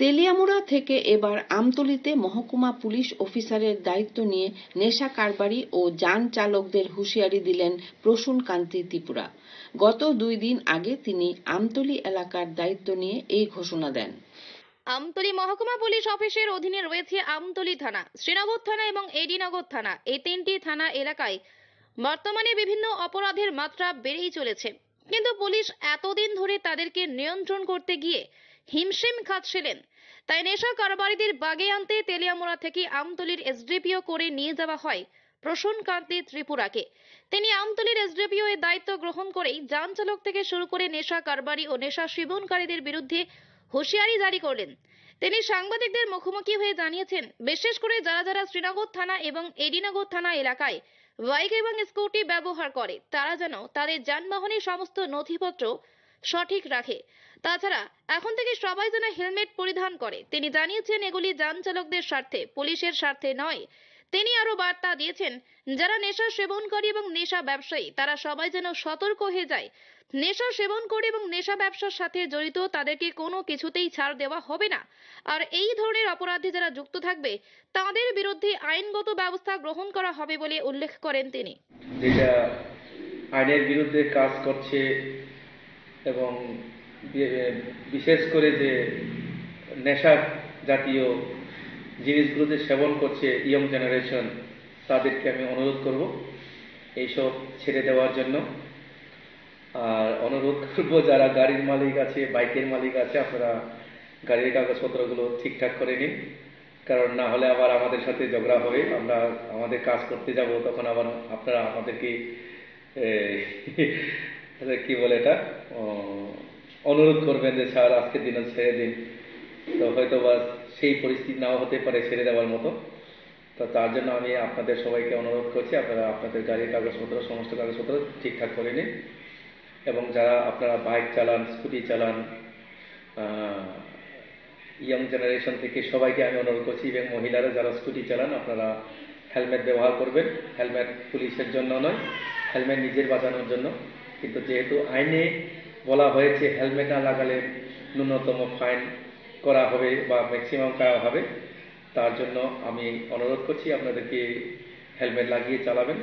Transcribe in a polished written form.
তেলিয়ামুড়া থেকে এবার আমতলীতে মহকুমা পুলিশ অফিসারের দায়িত্ব নিয়ে নেশা কারবারি ও যান চালকদের হুঁশিয়ারি দিলেন প্রসূন কান্তি ত্রিপুরা। গত 2 দিন আগে তিনি আমতলী এলাকার দায়িত্ব নিয়ে এই ঘোষণা দেন। আমতলী মহকুমা পুলিশ অফিসের অধীনে রয়েছে আমতলী থানা, শ্রীনগর থানা এবং এডিনগর থানা। এই 3টি থানা এলাকায় বর্তমানে বিভিন্ন অপরাধের মাত্রা বেড়েই চলেছে, কিন্তু পুলিশ এতদিন ধরে তাদেরকে নিয়ন্ত্রণ করতে গিয়ে হিমশিম খাচ্ছিলেন। তাই নেশা কারবারিদের বাগে আনতে তেলিয়ামুড়া থেকে আমতলীর এসডিপিও করে নিয়ে যাওয়া হয় প্রসূন কান্তি ত্রিপুরাকে। তিনি আমতলীর এসডিপিও এর দায়িত্ব গ্রহণ করেই যান চালক থেকে শুরু করে নেশা কারবারি ও নেশা সেবনকারীদের বিরুদ্ধে হুঁশিয়ারি জারি করলেন। তিনি সাংবাদিকদের মুখোমুখি হয়ে জানিয়েছেন, বিশেষ করে যারা যারা শ্রীনগর থানা এবং এডিনগর থানা এলাকায় বাইক এবং স্কুটি ব্যবহার করে তারা যেন তাদের যানবাহনের সমস্ত নথিপত্র সঠিক রাখে। তাছাড়া এখন থেকে সবাই যেন হেলমেট পরিধান করে। তিনি জানিয়েছেন এগুলি যান চালকদের স্বার্থে, পুলিশের স্বার্থে নয়। তিনি আরো বার্তা দিয়েছেন, যারা নেশা সেবনকারী এবং নেশা ব্যবসায়ী তারা সবাই যেন সতর্ক হয়ে যায়। নেশা সেবন করে এবং নেশা ব্যবসার সাথে জড়িত তাদেরকে কোনো কিছুতেই ছাড় দেওয়া হবে না। আর এই ধরনের অপরাধে যারা যুক্ত থাকবে তাদের বিরুদ্ধে আইনগত ব্যবস্থা গ্রহণ করা হবে বলে উল্লেখ করেন তিনি। যেটা আইনের বিরুদ্ধে কাজ করছে এবং বিশেষ করে যে নেশা জাতীয় জিনিসগুলোতে সেবন করছে ইয়ং জেনারেশন, তাদেরকে আমি অনুরোধ করব এইসব ছেড়ে দেওয়ার জন্য। আর অনুরোধ করব যারা গাড়ির মালিক আছে, বাইকের মালিক আছে, আপনারা গাড়ির কাগজপত্রগুলো ঠিকঠাক করে নিন, কারণ না হলে আবার আমাদের সাথে ঝগড়া হবে। আমরা আমাদের কাজ করতে যাব, তখন আবার আপনারা আমাদেরকে কি বলে এটা অনুরোধ করবেন যে স্যার আজকের দিনে ছেড়ে দিন। তো হয়তো বা সেই পরিস্থিতি নাও হতে পারে ছেড়ে দেওয়ার মতো। তো তার জন্য আমি আপনাদের সবাইকে অনুরোধ করছি, আপনারা আপনাদের গাড়ির কাগজপত্র, সমস্ত কাগজপত্র ঠিকঠাক করে নিন। এবং যারা আপনারা বাইক চালান, স্কুটি চালান, ইয়ং জেনারেশন থেকে সবাইকে আমি অনুরোধ করছি, এবং মহিলারা যারা স্কুটি চালান আপনারা হেলমেট ব্যবহার করবেন। হেলমেট পুলিশের জন্য নয়, হেলমেট নিজের বাঁচানোর জন্য। কিন্তু যেহেতু আইনে বলা হয়েছে হেলমেট না লাগালে ন্যূনতম ফাইন করা হবে বা ম্যাক্সিমাম করা হবে, তার জন্য আমি অনুরোধ করছি আপনাদেরকে হেলমেট লাগিয়ে চালাবেন।